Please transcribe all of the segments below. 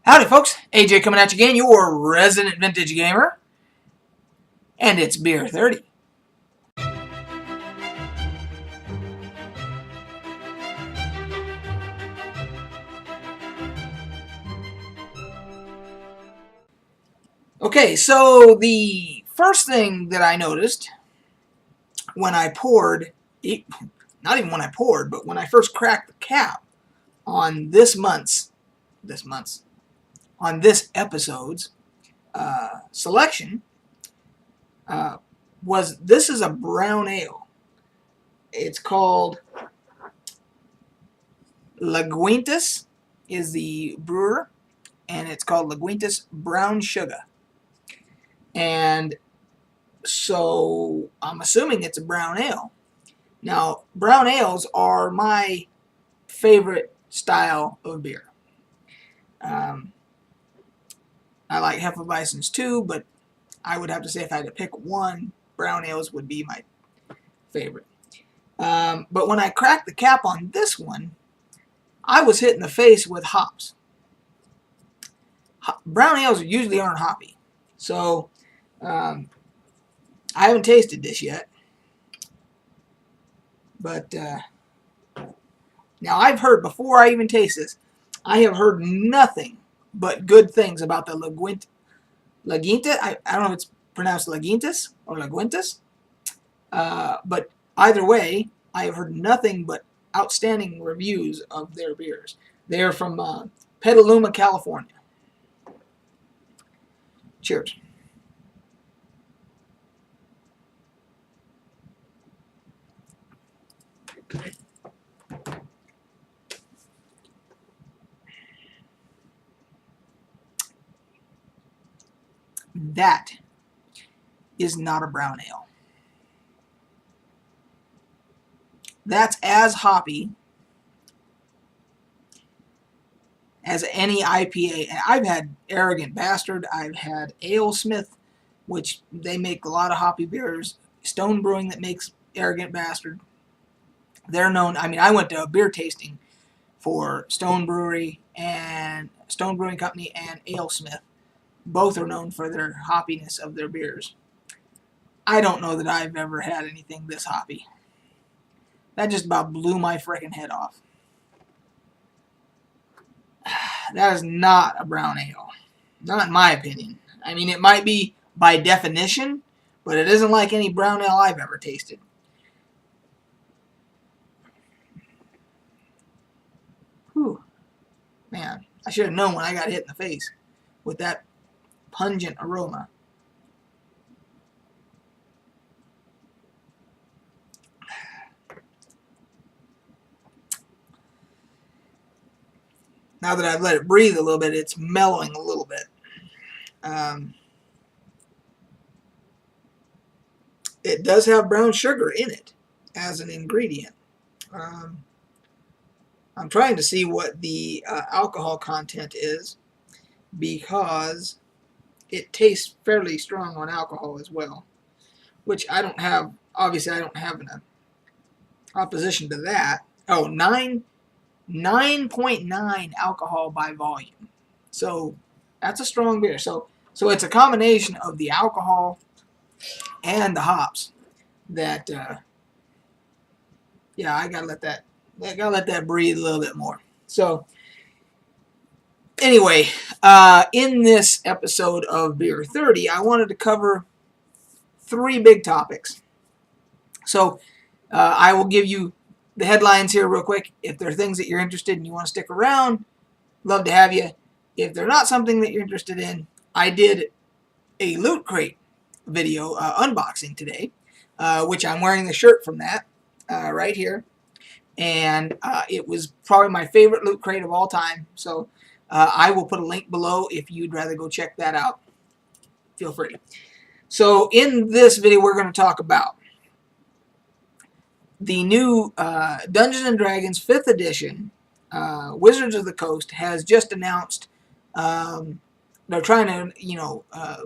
Howdy folks, AJ coming at you again, your resident vintage gamer, and it's Beer 30. Okay, so the first thing that I noticed when I poured, not even when I poured, but when I first cracked the cap on this episode's selection, was this is a brown ale. It's called Laguintas is the brewer, and it's called Laguintas Brown Shugga. And so I'm assuming it's a brown ale. Now, brown ales are my favorite style of beer. I like Hefeweizens too, but I would have to say if I had to pick one, brown ales would be my favorite. But when I cracked the cap on this one, I was hit in the face with hops. Brown ales usually aren't hoppy. So, I haven't tasted this yet. But, now I've heard, before I even taste this, I have heard nothing but good things about the Laguintas. I don't know if it's pronounced Laguintas or Laguintas. But either way, I have heard nothing but outstanding reviews of their beers. They're from Petaluma, California. Cheers. That is not a brown ale. That's as hoppy as any IPA. And I've had Arrogant Bastard. I've had AleSmith, which they make a lot of hoppy beers. Stone Brewing that makes Arrogant Bastard. They're known. I mean, I went to a beer tasting for Stone Brewing Company and AleSmith. Both are known for their hoppiness of their beers. I don't know that I've ever had anything this hoppy. That just about blew my frickin' head off. That is not a brown ale. Not in my opinion. I mean, it might be by definition, but it isn't like any brown ale I've ever tasted. Whew. Man, I should have known when I got hit in the face with that pungent aroma. Now that I've let it breathe a little bit, it's mellowing a little bit. It does have brown sugar in it as an ingredient. I'm trying to see what the alcohol content is, because it tastes fairly strong on alcohol as well, which I don't have. Obviously, I don't have an opposition to that. Oh, 9.9 alcohol by volume. So that's a strong beer. So it's a combination of the alcohol and the hops that yeah, I gotta let that breathe a little bit more. So anyway, in this episode of Beer 30, I wanted to cover 3 big topics. So I will give you the headlines here real quick. If there are things that you're interested in and you want to stick around, love to have you. If they're not something that you're interested in, I did a Loot Crate video unboxing today, which I'm wearing the shirt from that right here. And it was probably my favorite Loot Crate of all time. So I will put a link below if you'd rather go check that out. Feel free. So in this video, we're going to talk about the new Dungeons & Dragons 5th edition, Wizards of the Coast, has just announced they're trying to,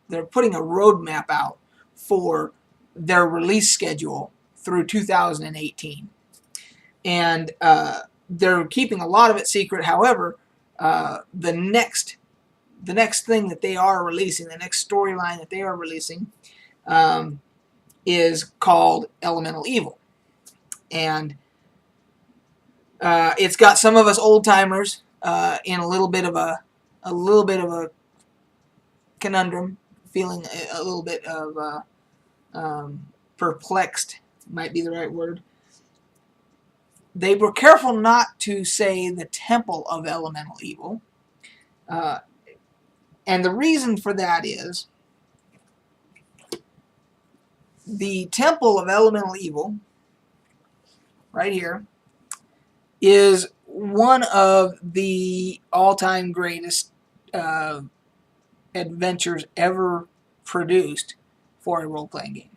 they're putting a roadmap out for their release schedule through 2018. And they're keeping a lot of it secret. However, the next thing that they are releasing, the next storyline that they are releasing, is called Elemental Evil, and it's got some of us old timers in a little bit of a conundrum, feeling a little bit of perplexed, might be the right word. They were careful not to say the Temple of Elemental Evil, and the reason for that is the Temple of Elemental Evil, right here, is one of the all-time greatest adventures ever produced for a role-playing game.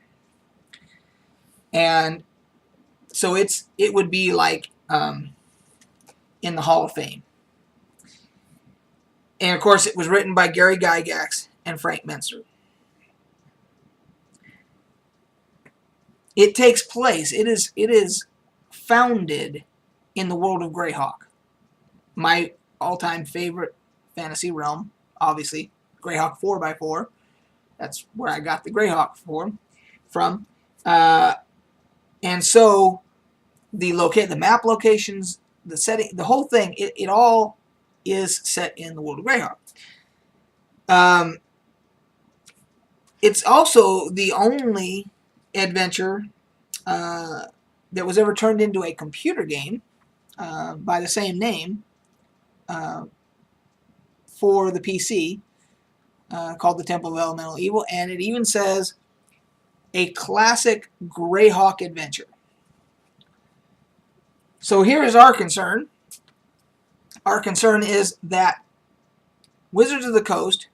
And so it would be like in the Hall of Fame. And of course, it was written by Gary Gygax and Frank Menser. It takes place. It is founded in the world of Greyhawk, my all-time favorite fantasy realm. Obviously, Greyhawk 4x4. That's where I got the Greyhawk from. And so the map locations, the setting, the whole thing, it all is set in the world of Greyhawk. It's also the only adventure that was ever turned into a computer game by the same name for the PC, called the Temple of Elemental Evil, and it even says a classic Greyhawk adventure. So here is our concern. Our concern is that Wizards of the Coast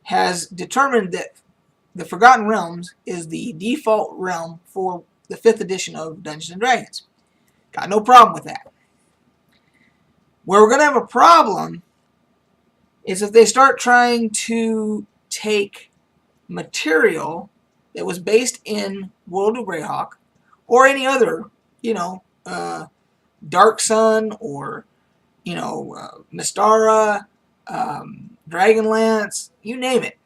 has determined that the Forgotten Realms is the default realm for the 5th edition of Dungeons & Dragons. Got no problem with that. Where we're going to have a problem is if they start trying to take material that was based in World of Greyhawk or any other, Dark Sun or, Mystara, Dragonlance, you name it,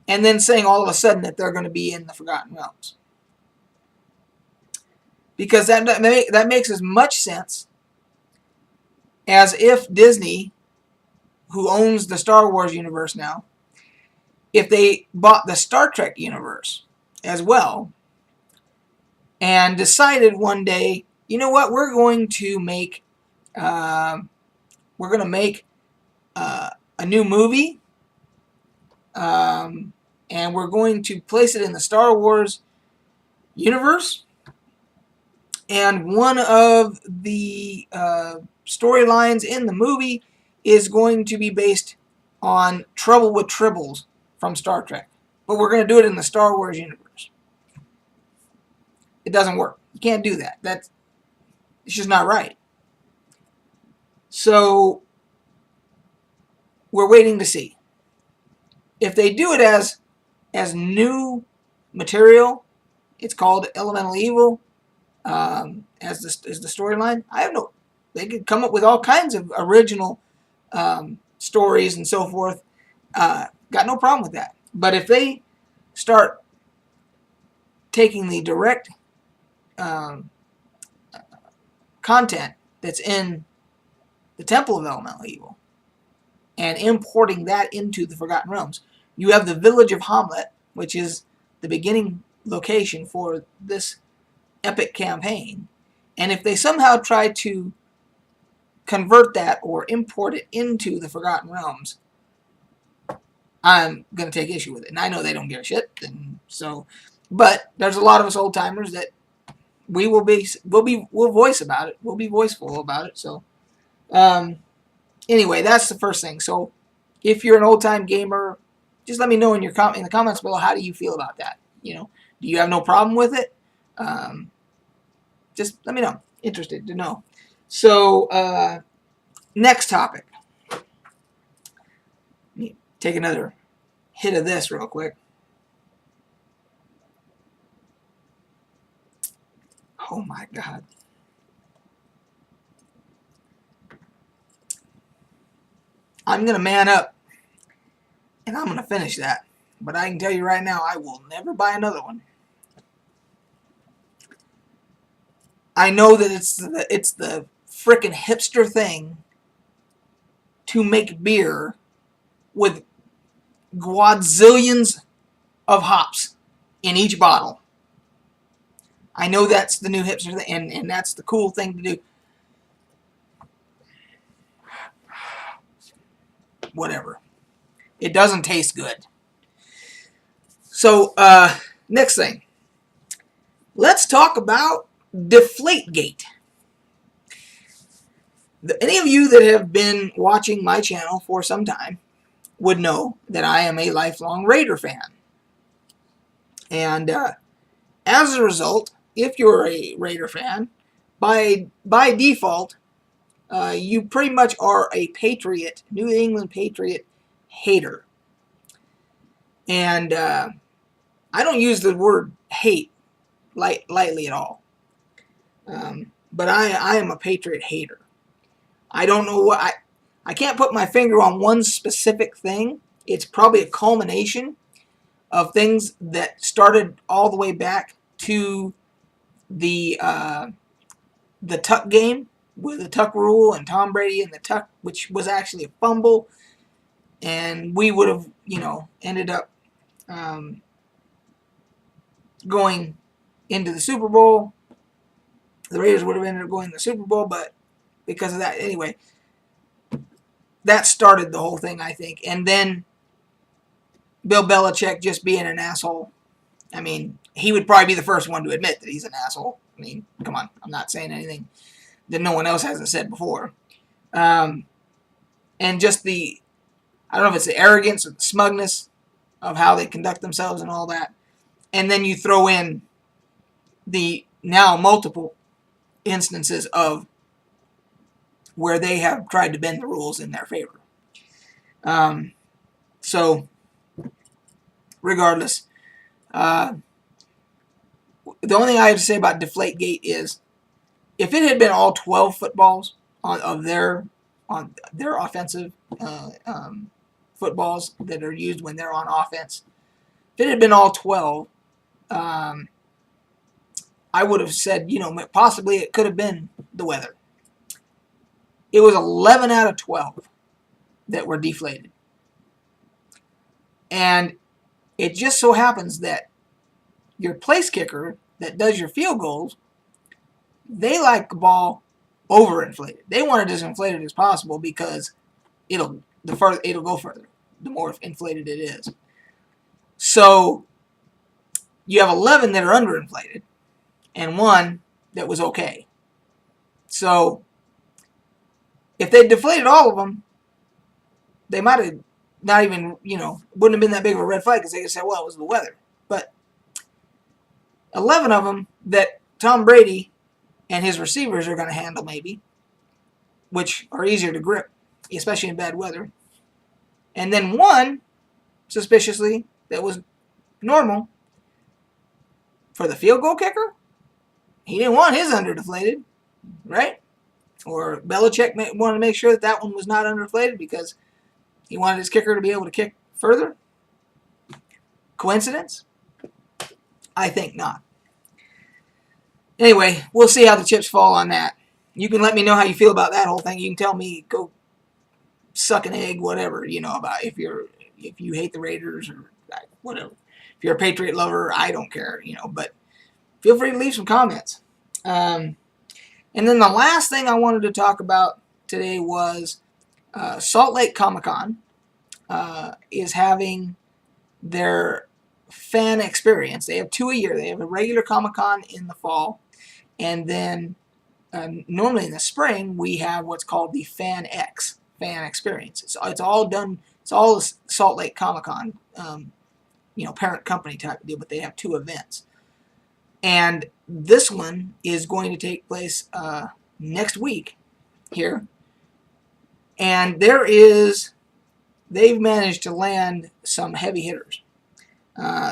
and then saying all of a sudden that they're going to be in the Forgotten Realms. Because that makes as much sense as if Disney, who owns the Star Wars universe now, if they bought the Star Trek universe as well and decided one day, you know what, we're going to make a new movie, and we're going to place it in the Star Wars universe, and one of the storylines in the movie is going to be based on Trouble with Tribbles from Star Trek, but we're going to do it in the Star Wars universe. It doesn't work. You can't do that. It's just not right. So we're waiting to see. If they do it as new material, it's called Elemental Evil, as the storyline. They could come up with all kinds of original stories and so forth. Got no problem with that. But if they start taking the direct content that's in the Temple of Elemental Evil and importing that into the Forgotten Realms, you have the village of Hamlet, which is the beginning location for this epic campaign. And if they somehow try to convert that or import it into the Forgotten Realms, I'm going to take issue with it. And I know they don't give a shit. But there's a lot of us old timers that we'll voice about it. We'll be voiceful about it. So, anyway, that's the first thing. So, if you're an old time gamer, just let me know in the comments below. How do you feel about that? Do you have no problem with it? Just let me know. Interested to know. So, next topic. Let me take another hit of this real quick. Oh my God. I'm going to man up, and I'm going to finish that. But I can tell you right now, I will never buy another one. I know that it's the frickin' hipster thing to make beer with quadzillions of hops in each bottle. I know that's the new hipster thing, and that's the cool thing to do. Whatever. It doesn't taste good. So, next thing. Let's talk about Deflate-Gate. Any of you that have been watching my channel for some time would know that I am a lifelong Raider fan. And as a result, if you're a Raider fan, by default, you pretty much are a Patriot, New England Patriot hater. And I don't use the word hate lightly at all. But I am a Patriot hater. I don't know what... I can't put my finger on one specific thing. It's probably a culmination of things that started all the way back to the Tuck game with the Tuck rule and Tom Brady and the Tuck, which was actually a fumble, and we would have, ended up going into the Super Bowl. The Raiders would have ended up going to the Super Bowl, but because of that, anyway, that started the whole thing, I think. And then Bill Belichick just being an asshole. I mean, he would probably be the first one to admit that he's an asshole. I mean, come on. I'm not saying anything that no one else hasn't said before. And just I don't know if it's the arrogance or the smugness of how they conduct themselves and all that. And then you throw in the now multiple instances of where they have tried to bend the rules in their favor. So, regardless, the only thing I have to say about Deflate-Gate is, if it had been all 12 footballs on their offensive footballs that are used when they're on offense, if it had been all 12, I would have said, possibly it could have been the weather. It was 11 out of 12 that were deflated. And it just so happens that your place kicker that does your field goals, they like the ball overinflated. They want it as inflated as possible because it'll go further the more inflated it is. So you have 11 that are underinflated and one that was okay. So if they deflated all of them, they might have not even, wouldn't have been that big of a red flag because they could say, well, it was the weather. But 11 of them that Tom Brady and his receivers are going to handle maybe, which are easier to grip, especially in bad weather. And then one, suspiciously, that was normal for the field goal kicker. He didn't want his underdeflated, right? Or Belichick wanted to make sure that one was not underdeflated because he wanted his kicker to be able to kick further. Coincidence? I think not. Anyway, we'll see how the chips fall on that. You can let me know how you feel about that whole thing. You can tell me, go suck an egg, whatever, about if you hate the Raiders or whatever. If you're a Patriot lover, I don't care, but feel free to leave some comments. And then the last thing I wanted to talk about today was Salt Lake Comic-Con is having their fan experience. They have 2 a year. They have a regular Comic-Con in the fall, and then normally in the spring we have what's called the Fan experience. It's all done. It's all Salt Lake Comic-Con, parent company type of deal, but they have 2 events. And this one is going to take place next week here. And they've managed to land some heavy hitters.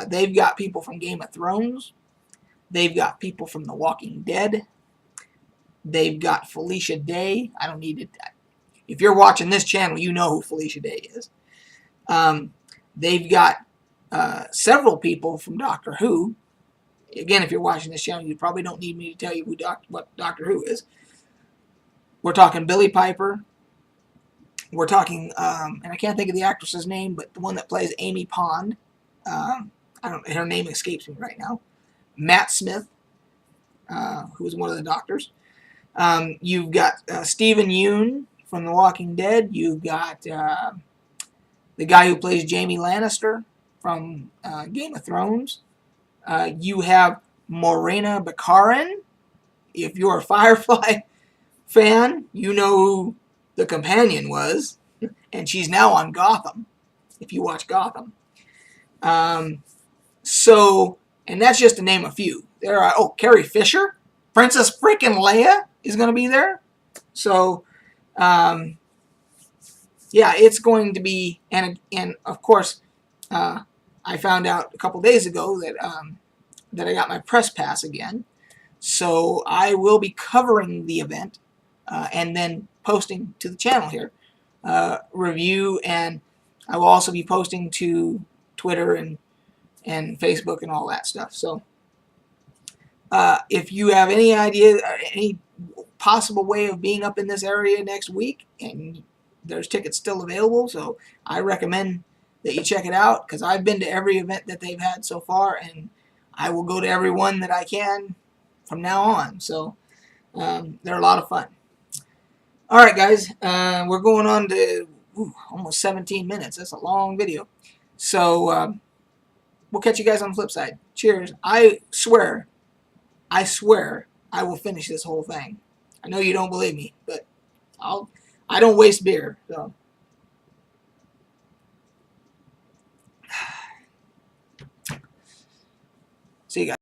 They've got people from Game of Thrones. They've got people from The Walking Dead. They've got Felicia Day. I don't need it. if you're watching this channel, you know who Felicia Day is. They've got several people from Doctor Who. Again, if you're watching this channel, you probably don't need me to tell you what Doctor Who is. We're talking Billie Piper. We're talking, and I can't think of the actress's name, but the one that plays Amy Pond. Her name escapes me right now. Matt Smith, who was one of the doctors. You've got Stephen Yeun from The Walking Dead. You've got the guy who plays Jaime Lannister from Game of Thrones. You have Morena Baccarin. If you're a Firefly fan, you know who the companion was, and she's now on Gotham, if you watch Gotham. And that's just to name a few. There are, Carrie Fisher, Princess freaking Leia is going to be there. So, yeah, it's going to be, and of course, I found out a couple days ago that that I got my press pass again. So I will be covering the event and then posting to the channel here, review, and I will also be posting to Twitter and Facebook and all that stuff. So if you have any idea, any possible way of being up in this area next week, and there's tickets still available, so I recommend that you check it out, because I've been to every event that they've had so far, and I will go to every one that I can from now on. So they're a lot of fun. Alright guys, we're going on to almost 17 minutes. That's a long video. So we'll catch you guys on the flip side. Cheers. I swear I will finish this whole thing. I know you don't believe me, but I don't waste beer. So see you guys.